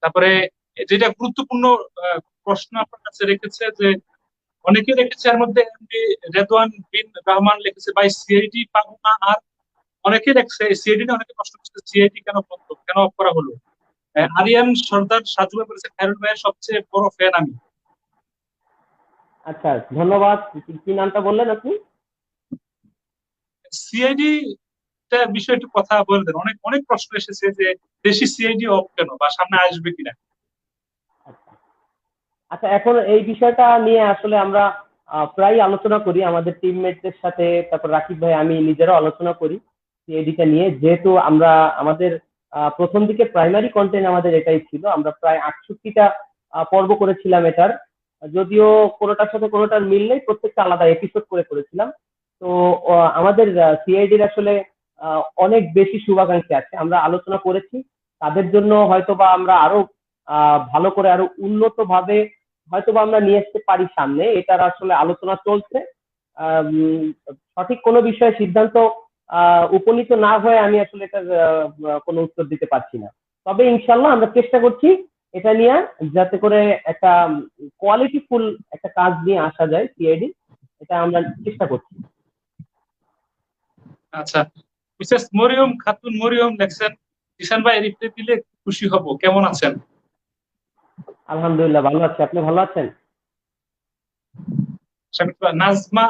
তারপরে যেটা গুরুত্বপূর্ণ প্রশ্ন আপনার কাছে রেখেছে যে অনেকে রেখেছে এর মধ্যে এমডি রেদওয়ান বিন রহমান লিখেছে ভাই সিআইডি পাবো না। আর অনেকে লেখছে সিআইডি নিয়ে অনেকে প্রশ্ন করছে সিআইডি কেন বন্ধ, কেন অফ করা হলো। আরিয়ান সর্দার সাজু ভাই বলেছে খায়রুল ভাইয়ের সবচেয়ে বড় ফ্যান আমি। আচ্ছা, ধন্যবাদ। কি নামটা বললেন আপনি? সিআইডি বিষয়ে একটু কথা বলে দেন, অনেক অনেক প্রশ্ন এসেছে যে দেশি সিআইডি অফ কেন বা সামনে আসবে কিনা। আচ্ছা আচ্ছা, এখন এই বিষয়টা নিয়ে আসলে আমরা প্রায় আলোচনা করি আমাদের টিমমেটদের সাথে, তারপর রাকিব ভাই আমি নিজেরাও আলোচনা করি সিএডিটা নিয়ে। যেহেতু আমরা আমাদের প্রথম দিকে প্রাইমারি কন্টেন্ট আমাদের এটাই ছিল, আমরা প্রায় 68টা পর্ব করেছিলাম এটার। যদিও কোনোটার সাথে কোনোটার মিল নেই, প্রত্যেকটা আলাদা এপিসোড করে করেছিলাম। তো আমাদের সিআইডির আসলে অনেক বেশি শুভাকাঙ্ক্ষী আছে, আমরা আলোচনা করেছি। তাদের জন্য হয়তোবা আমরা আরো ভালো করে আরো উন্নত ভাবে হয়তোবা আমরা নিয়ে আসতে পারি সামনে, এটার আসলে আলোচনা চলছে। আম, সঠিক কোনো বিষয়ে সিদ্ধান্ত উপনীত না হয়ে আমি আসলে এটার কোনো উত্তর দিতে পারছি না। তবে ইনশাল্লাহ আমরা চেষ্টা করছি এটা নিয়ে, যাতে করে একটা কোয়ালিটিফুল একটা কাজ নিয়ে আসা যায় সিআইডি, এটা আমরা চেষ্টা করছি। আচ্ছা, মিসেস মরিয়ম খাতুন মরিয়ম লেখছেন ঈশান ভাই রিপ্লাই দিলে খুশি হব, কেমন আছেন। আলহামদুলিল্লাহ ভালো আছি, আপনি ভালো আছেন? নাজমা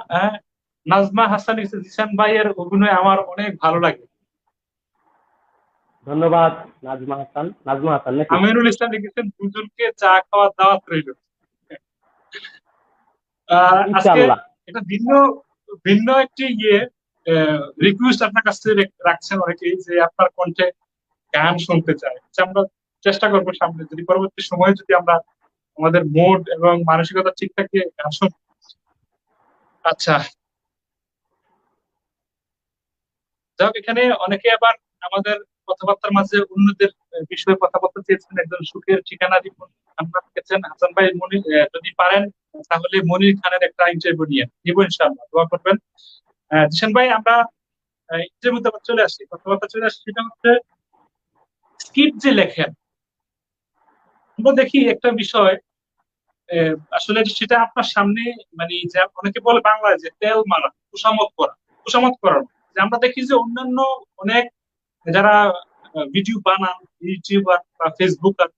নাজমা হাসান লিখছে ঈশান ভাইয়ের অভিনয় আমার অনেক ভালো লাগে। ধন্যবাদ। নাজমা হাসান, নাজমা হাসান নাকি? আমিনুল ইসলাম লিখেছেন দুজনকে চা খাওয়ার দাওয়াত রইল। আজকে ইনশাআল্লাহ। এটা ভিন্ন ভিন্ন একটি রিকোয়েস্ট আপনার কাছে রাখছেন অনেকেই যে আপনার কণ্ঠে গান শুনতে চায়, যে আমরা চেষ্টা করবো সামনে যদি পরবর্তী সময়ে যদি আমরা আমাদের মুড এবং মানসিকতা ঠিক থাকে গান শুন। আচ্ছা, যাই হোক, এখানে অনেকে আবার আমাদের কথাবার্তার মাঝে অন্যদের বিষয়ে কথা বলতে চেয়েছেন। একজন সুখের ঠিকানা রিপন আমরা লিখেছেন হাসান ভাই মনির যদি পারেন তাহলে মনির খানের একটা ইন্টারভিউ নিয়ে নিব, ইনশাআল্লাহ দোয়া করবেন। জিশান ভাই, আমরা ইন্টারভিউতে আবার চলে আসি, কথাবার্তা চলে আসি। সেটা হচ্ছে স্ক্রিপ্ট যে লেখেন, আমরা দেখি একটা বিষয় আসলে সেটা আপনার সামনে, মানে যে অনেকে বলে বাংলায় যে তেল মারা, তোষামোদ করা, তোষামোদ করানো। যে আমরা দেখি যে অন্যান্য অনেক যারা ভিডিও বানান, ইউটিউবার বা ফেসবুকার,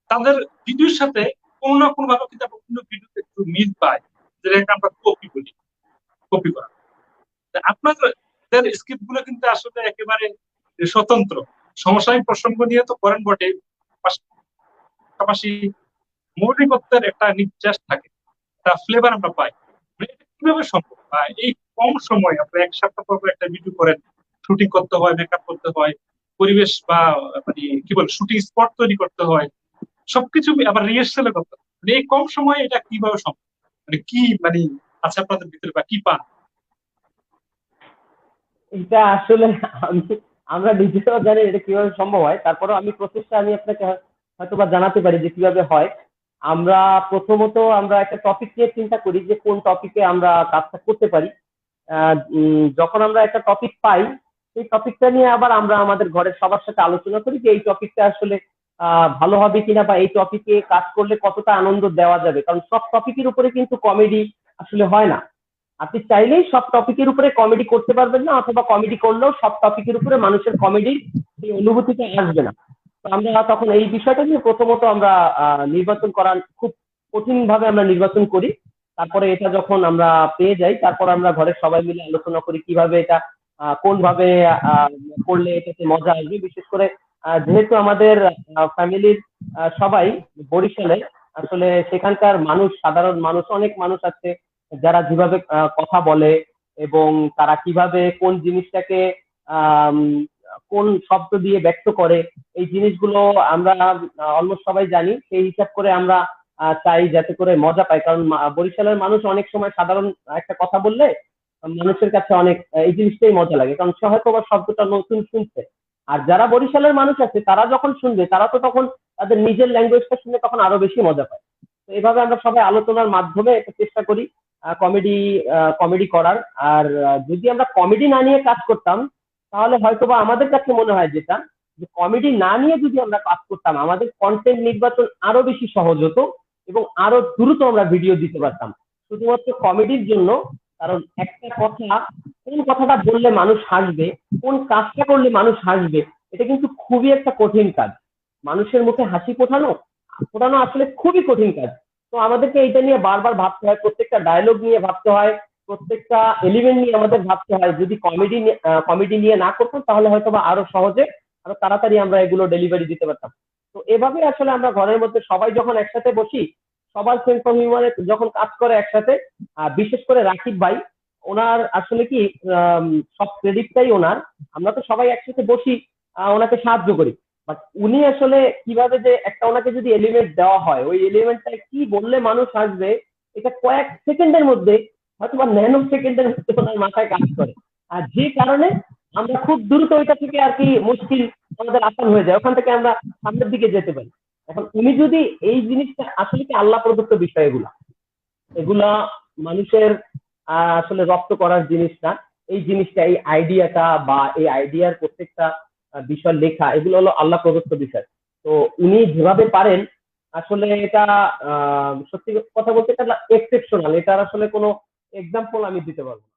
তাদের ভিডিওর সাথে কোনো না কোনো ভাবে কিন্তু আমরা অন্য ভিডিওতে একটু মিল পাই, যেটাকে আমরা কপি বলি, কপি করা। তা আপনাদের স্ক্রিপ্ট গুলো কিন্তু আসলে একেবারে স্বতন্ত্র, সমসাময়িক প্রসঙ্গ নিয়ে তো করেন বটে, পাশাপাশি মৌলিকত্বের একটা নির্যাস থাকে, একটা ফ্লেভার আমরা পাই। মানে এটা কিভাবে সম্ভব, বা এই কম সময় আপনি এক সপ্তাহ পর পর একটা ভিডিও করেন, শুটিং করতে হয়, মেকআপ করতে হয়, পরিবেশ বা মানে কি বলে শুটিং স্পট তৈরি করতে হয়, সবকিছু আবার রিহার্সাল করতে হয়। মানে এই কম সময়ে এটা কিভাবে সম্ভব, মানে কি মানে আছে আপনাদের ভিতরে বা কি পান। এটা আসলে আমি আমরা নিজেরাও জানি এটা কিভাবে সম্ভব হয়, তারপরেও আমি প্রচেষ্টা আমি আপনাকে হয়তো বা জানাতে পারি যে কিভাবে হয়। আমরা প্রথমত আমরা একটা টপিক নিয়ে চিন্তা করি যে কোন টপিকে আমরা কাজটা করতে পারি। যখন আমরা একটা টপিক পাই, সেই টপিকটা নিয়ে আবার আমরা আমাদের ঘরের সবার সাথে আলোচনা করি যে এই টপিকটা আসলে ভালো হবে কিনা, বা এই টপিকে কাজ করলে কতটা আনন্দ দেওয়া যাবে। কারণ সব টপিকের উপরে কিন্তু কমেডি আসলে হয় না। আপনি চাইলেই সব টপিকের উপরে কমেডি করতে পারবেন না, অথবা কমেডি করলেও সব টপিকের উপরে মানুষের কমেডির সেই অনুভূতিটা আসবে না। তো আমরা তখন এই বিষয়টা নিয়ে প্রথমত আমরা নির্বাচন করার খুব কঠিন ভাবে আমরা নির্বাচন করি। তারপরে এটা যখন আমরা পেয়ে যাই, তারপর আমরা ঘরের সবাই মিলে আলোচনা করি কিভাবে এটা কোন ভাবে আহ, করলে এটাতে মজা আসবে। বিশেষ করে যেহেতু আমাদের ফ্যামিলির সবাই বরিশালে, আসলে সেখানকার মানুষ, সাধারণ মানুষ, অনেক মানুষ আছে যারা যেভাবে কথা বলে এবং তারা কিভাবে কোন জিনিসটাকে আম, কোন শব্দ দিয়ে ব্যক্ত করে, এই জিনিসগুলো আমরা অলমোস্ট সবাই জানি। সেই হিসাব করে আমরা চাই যাতে করে মজা পাই। কারণ বরিশালের মানুষ অনেক সময় সাধারণ একটা কথা বললে মানুষের কাছে অনেক এই জিনিসটাই মজা লাগে, কারণ সে হয়তো বা শব্দটা নতুন শুনছে। আর যারা বরিশালের মানুষ আছে তারা যখন শুনবে, তারা তো তখন তাদের নিজের ল্যাঙ্গুয়েজটা শুনে তখন আরো বেশি মজা পায়। তো এইভাবে আমরা সবাই আলোচনার মাধ্যমে এটা চেষ্টা করি কমেডি কমেডি করার। আর যদি আমরা কমেডি না নিয়ে কাজ করতাম, তাহলে হয়তোবা আমাদের কাছে মনে হয় যেটা, যে কমেডি না নিয়ে যদি আমরা কাজ করতাম, আমাদের কন্টেন্ট নির্বাচন আরো বেশি সহজ হতো এবং আরো দ্রুত আমরা ভিডিও দিতে পারতাম, শুধুমাত্র কমেডির জন্য। কারণ একটা কথা, কোন কথাটা বললে মানুষ হাসবে, কোন কাজটা করলে মানুষ হাসবে, এটা কিন্তু খুবই একটা কঠিন কাজ। মানুষের মুখে হাসি ফোটানো ফোটানো আসলে খুবই কঠিন কাজ। তো আমাদেরকে এটা নিয়ে বারবার ভাবতে হয়, প্রত্যেকটা ডায়লগ নিয়ে ভাবতে হয়, প্রত্যেকটা এলিমেন্ট নিয়ে আমাদের ভাবতে হয়। যদি কমেডি নিয়ে না করতাম তাহলে হয়তো বা আরো সহজে, আরো তাড়াতাড়ি আমরা এগুলো ডেলিভারি দিতে পারতাম। তো এভাবে আসলে আমরা ঘরের মধ্যে সবাই যখন একসাথে বসি, সবার সেন্স অফ হিউমারে যখন কাজ করে একসাথে, বিশেষ করে রাকিব ভাই, ওনার আসলে কি আম, সব ক্রেডিটটাই ওনার। আমরা তো সবাই একসাথে বসি, ওনাকে সাহায্য করি, বাট উনি আসলে কিভাবে যে একটা ওনাকে যদি এলিমেন্ট দেওয়া হয়, ওই এলিমেন্টটা কি বললে মানুষ আসবে, এটা কয়েক সেকেন্ডের মধ্যে, হয়তো বা ন্যানো সেকেন্ডের মধ্যে ওনার মাথায় কাজ করে। আর যে কারণে আমরা খুব দ্রুত ওইটা থেকে আর কি মুশকিল আমাদের আসান হয়ে যায়, ওখান থেকে আমরা সামনের দিকে যেতে পারি। এখন উনি যদি এই জিনিসটা, আসলে কি আল্লাহ প্রদত্ত বিষয় এগুলা, এগুলা মানুষের আসলে রপ্ত করার জিনিস না। এই জিনিসটা, এই আইডিয়াটা বা এই আইডিয়ার প্রত্যেকটা বিষয় লেখা, এগুলো হলো আল্লাহ প্রদত্ত বিষয়। তো উনি যেভাবে পারেন, আসলে এটা সত্যি কথা বলতে এটা এক্সেপশনাল, এটার আসলে কোনো এক্সাম্পল আমি দিতে পারবো না।